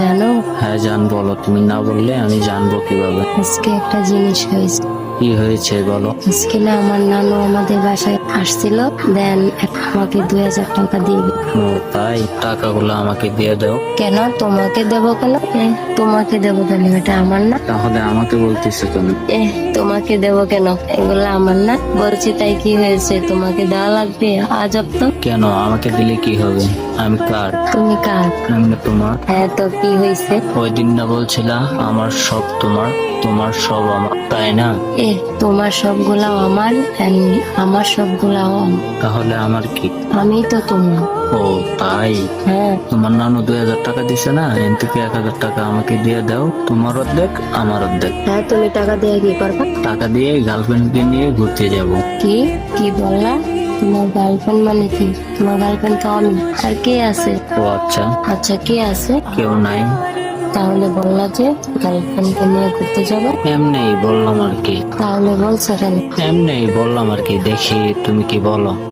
জানো, হ্যাঁ জান, বলো। তুমি না বললে আমি জানবো কিভাবে? আজকে একটা জিনিস হয়েছে। কি হয়েছে বলো? আজকে না আমার নানু আমাদের বাসায় আসছিল, দেন আমাকে 2000 টাকা দিবে। ও তাই? টাকাগুলো আমাকে দিয়ে দাও। কেন তোমাকে দেবো কেন? তোমাকে দেবো কেন? এটা আমার না। তাহলে আমাকে বলতেছো তুমি? তোমাকে দেবো কেন? এগুলো আমার না। বলছি তাই কি হয়েছে, তোমাকে দেওয়া লাগবে? আজব তো। কেন? আমাকে দিলে কি হবে? আমি কার? তুমি কার? আমি না তোমার। হ্যাঁ তো কি হয়েছে? ওই দিন না বলছিলা আমার সব তোমার, তোমার সব আমার, তাই না? তোমার সবগুলাও আমার, and আমার সবগুলাও আমার। তাহলে আমার কি? আমি তো তোমার। ও তাই? হ্যাঁ। তোমার নানু 2000 টাকা দিছে না, এর থেকে 1000 টাকা আমাকে দিয়ে দাও। তোমার অর্ধেক, আমার অর্ধেক। হ্যাঁ, তুমি টাকা দিয়ে কি করবা? টাকা দিয়ে গার্লফ্রেন্ডকে নিয়ে ঘুরতে যাব। কি কি বললা? তোমার গার্লফ্রেন্ড মানে কি? তোমার গার্লফ্রেন্ড তো আমি। আর কে আছে? ও আচ্ছা, আচ্ছা, কে আছে? কেউ নাই। তাহলে বললা যে গার্লফ্রেন্ডকে নিয়ে ঘুরতে যাবো। এমনি বললাম আর কি। তাহলে বলছো কেন? এমনি বললাম আর কি, দেখি তুমি কি বলো।